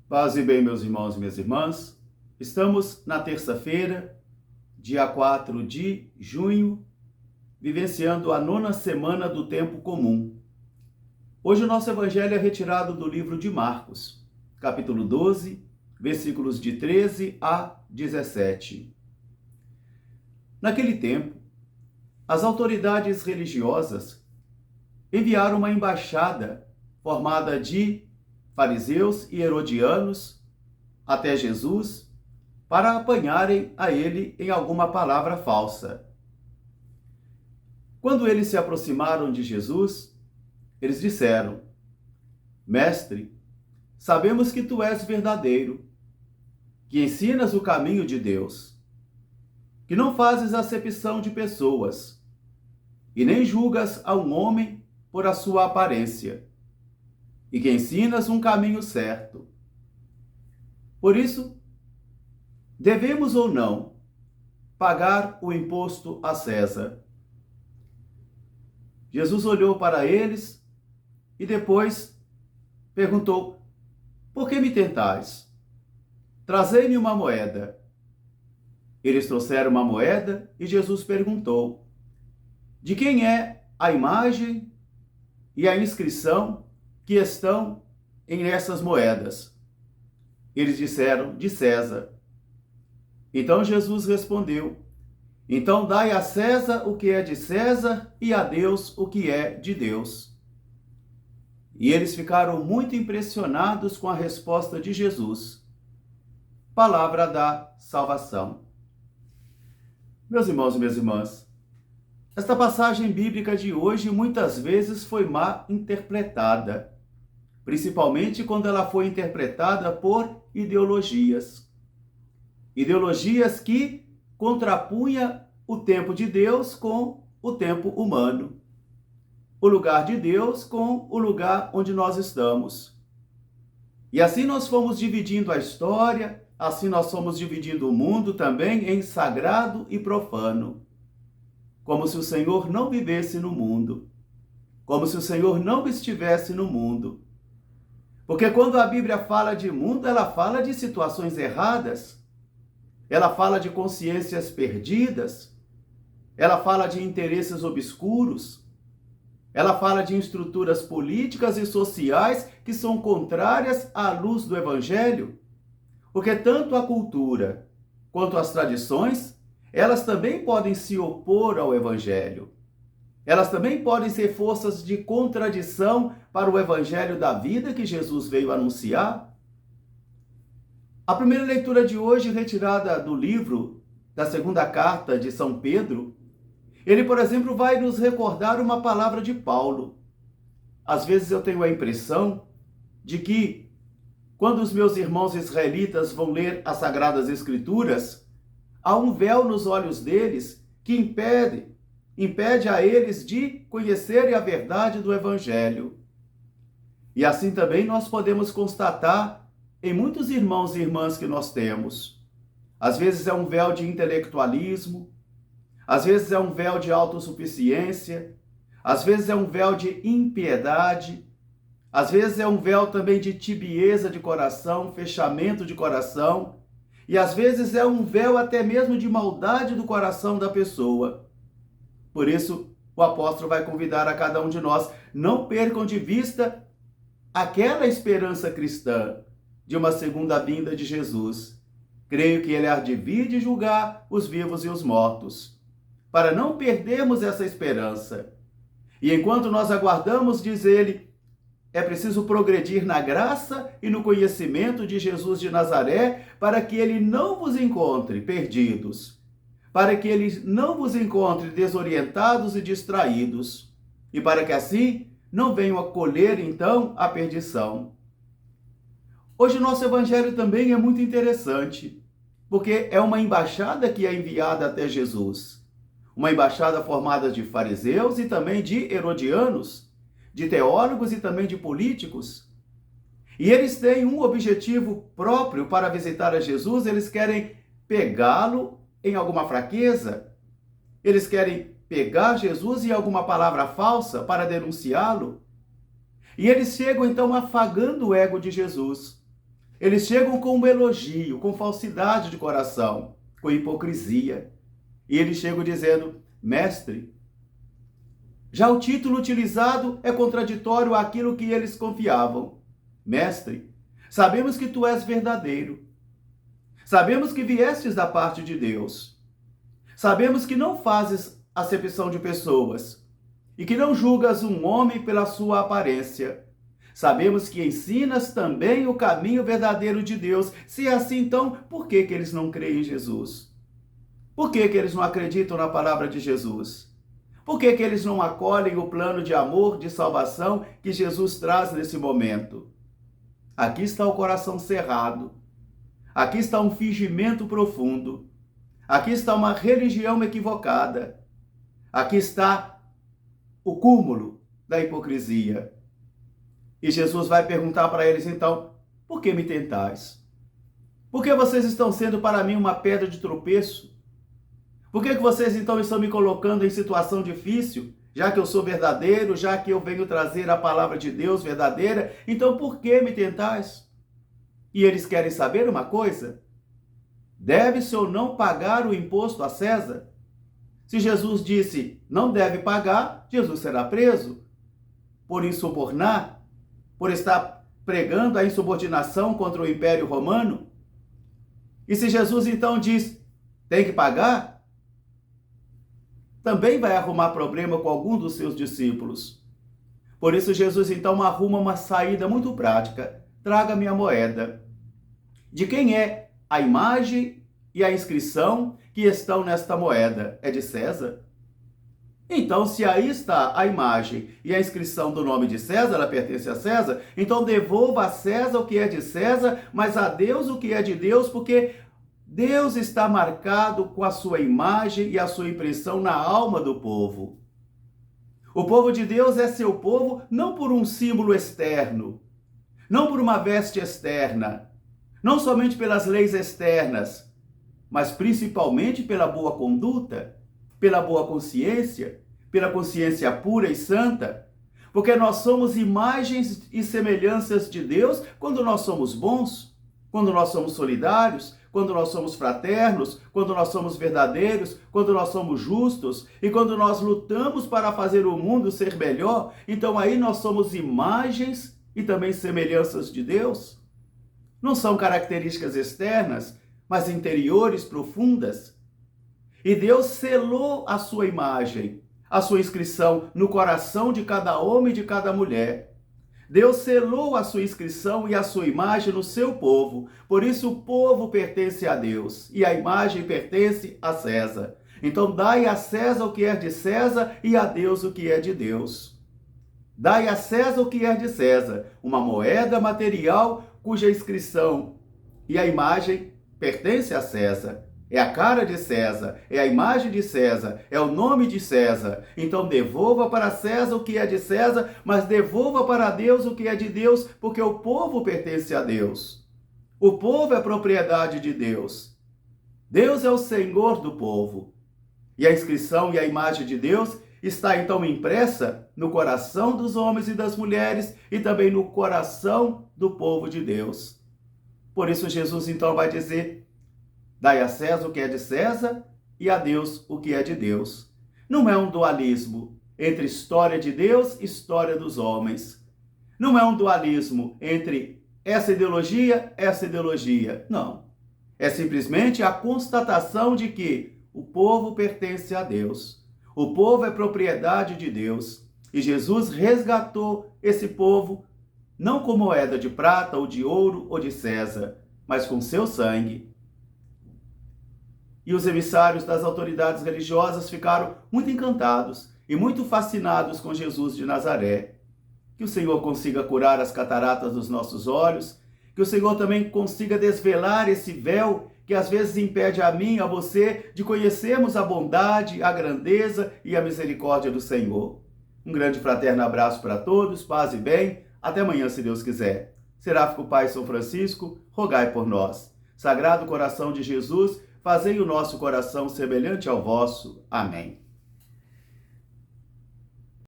Paz e bem, meus irmãos e minhas irmãs. Estamos na terça-feira, dia 4 de junho, vivenciando a 9ª semana do tempo comum. Hoje o nosso evangelho é retirado do livro de Marcos, capítulo 12, versículos de 13 a 17. Naquele tempo, as autoridades religiosas enviaram uma embaixada formada de fariseus e herodianos até Jesus para apanharem a ele em alguma palavra falsa. Quando eles se aproximaram de Jesus, eles disseram: Mestre, sabemos que tu és verdadeiro, que ensinas o caminho de Deus, que não fazes acepção de pessoas e nem julgas a um homem por a sua aparência, e que ensinas um caminho certo. Por isso, devemos ou não pagar o imposto a César? Jesus olhou para eles e depois perguntou: Por que me tentais? Trazei-me uma moeda. Eles trouxeram uma moeda e Jesus perguntou: De quem é a imagem e a inscrição que estão em essas moedas? Eles disseram: De César. Então Jesus respondeu: Então dai a César o que é de César e a Deus o que é de Deus. E eles ficaram muito impressionados com a resposta de Jesus. Palavra da salvação. Meus irmãos e minhas irmãs, esta passagem bíblica de hoje muitas vezes foi mal interpretada, principalmente quando ela foi interpretada por ideologias. Ideologias que contrapunham o tempo de Deus com o tempo humano, o lugar de Deus com o lugar onde nós estamos. E assim nós fomos dividindo a história, assim nós fomos dividindo o mundo também em sagrado e profano, como se o Senhor não vivesse no mundo, como se o Senhor não estivesse no mundo. Porque quando a Bíblia fala de mundo, ela fala de situações erradas, ela fala de consciências perdidas, ela fala de interesses obscuros, ela fala de estruturas políticas e sociais que são contrárias à luz do Evangelho, porque tanto a cultura quanto as tradições, elas também podem se opor ao Evangelho. Elas também podem ser forças de contradição para o Evangelho da vida que Jesus veio anunciar. A primeira leitura de hoje, retirada do livro da segunda carta de São Pedro, ele, por exemplo, vai nos recordar uma palavra de Paulo. Às vezes eu tenho a impressão de que, quando os meus irmãos israelitas vão ler as Sagradas Escrituras, há um véu nos olhos deles que impede a eles de conhecerem a verdade do Evangelho. E assim também nós podemos constatar em muitos irmãos e irmãs que nós temos. Às vezes é um véu de intelectualismo, às vezes é um véu de autossuficiência, às vezes é um véu de impiedade, às vezes é um véu também de tibieza de coração, fechamento de coração, e às vezes é um véu até mesmo de maldade do coração da pessoa. Por isso, o apóstolo vai convidar a cada um de nós: não percam de vista aquela esperança cristã de uma segunda vinda de Jesus. Creio que ele há de vir de julgar os vivos e os mortos. Para não perdermos essa esperança. E enquanto nós aguardamos, diz ele, é preciso progredir na graça e no conhecimento de Jesus de Nazaré, para que ele não vos encontre perdidos, para que ele não vos encontre desorientados e distraídos, e para que assim não venham a colher, então, a perdição. Hoje o nosso evangelho também é muito interessante, porque é uma embaixada que é enviada até Jesus. Uma embaixada formada de fariseus e também de herodianos, de teólogos e também de políticos. E eles têm um objetivo próprio para visitar a Jesus, eles querem pegá-lo em alguma fraqueza, eles querem pegar Jesus em alguma palavra falsa para denunciá-lo. E eles chegam então afagando o ego de Jesus. Eles chegam com um elogio, com falsidade de coração, com hipocrisia. E eles chegam dizendo: mestre. Já o título utilizado é contraditório àquilo que eles confiavam. Mestre, sabemos que tu és verdadeiro. Sabemos que viestes da parte de Deus. Sabemos que não fazes acepção de pessoas e que não julgas um homem pela sua aparência. Sabemos que ensinas também o caminho verdadeiro de Deus. Se é assim, então, por que eles não creem em Jesus? Por que eles não acreditam na palavra de Jesus? Por que eles não acolhem o plano de amor, de salvação que Jesus traz nesse momento? Aqui está o coração cerrado. Aqui está um fingimento profundo. Aqui está uma religião equivocada. Aqui está o cúmulo da hipocrisia. E Jesus vai perguntar para eles então: por que me tentais? Por que vocês estão sendo para mim uma pedra de tropeço? Por que vocês então estão me colocando em situação difícil? Já que eu sou verdadeiro, já que eu venho trazer a palavra de Deus verdadeira, então por que me tentais? E eles querem saber uma coisa: deve-se ou não pagar o imposto a César? Se Jesus disse não deve pagar, Jesus será preso por insubornar, por estar pregando a insubordinação contra o Império Romano. E se Jesus então diz tem que pagar, também vai arrumar problema com algum dos seus discípulos. Por isso Jesus então arruma uma saída muito prática: traga-me a moeda. De quem é a imagem e a inscrição que estão nesta moeda? É de César? Então, se aí está a imagem e a inscrição do nome de César, ela pertence a César, então devolva a César o que é de César, mas a Deus o que é de Deus, porque Deus está marcado com a sua imagem e a sua impressão na alma do povo. O povo de Deus é seu povo não por um símbolo externo, não por uma veste externa, não somente pelas leis externas, mas principalmente pela boa conduta, pela boa consciência, pela consciência pura e santa, porque nós somos imagens e semelhanças de Deus quando nós somos bons, quando nós somos solidários, quando nós somos fraternos, quando nós somos verdadeiros, quando nós somos justos e quando nós lutamos para fazer o mundo ser melhor. Então aí nós somos imagens e também semelhanças de Deus. Não são características externas, mas interiores, profundas. E Deus selou a sua imagem, a sua inscrição no coração de cada homem e de cada mulher. Deus selou a sua inscrição e a sua imagem no seu povo. Por isso o povo pertence a Deus e a imagem pertence a César. Então dai a César o que é de César e a Deus o que é de Deus. Dai a César o que é de César, uma moeda material cuja inscrição e a imagem pertence a César. É a cara de César, é a imagem de César, é o nome de César. Então devolva para César o que é de César, mas devolva para Deus o que é de Deus, porque o povo pertence a Deus. O povo é propriedade de Deus. Deus é o Senhor do povo. E a inscrição e a imagem de Deus está então impressa no coração dos homens e das mulheres e também no coração do povo de Deus. Por isso Jesus então vai dizer: dai a César o que é de César e a Deus o que é de Deus. Não é um dualismo entre história de Deus e história dos homens. Não é um dualismo entre essa ideologia. Não. É simplesmente a constatação de que o povo pertence a Deus. O povo é propriedade de Deus. E Jesus resgatou esse povo não com moeda de prata ou de ouro ou de César, mas com seu sangue. E os emissários das autoridades religiosas ficaram muito encantados e muito fascinados com Jesus de Nazaré. Que o Senhor consiga curar as cataratas dos nossos olhos, que o Senhor também consiga desvelar esse véu que às vezes impede a mim, a você, de conhecermos a bondade, a grandeza e a misericórdia do Senhor. Um grande fraterno abraço para todos, paz e bem. Até amanhã, se Deus quiser. Seráfico Pai São Francisco, rogai por nós. Sagrado coração de Jesus, fazei o nosso coração semelhante ao vosso. Amém.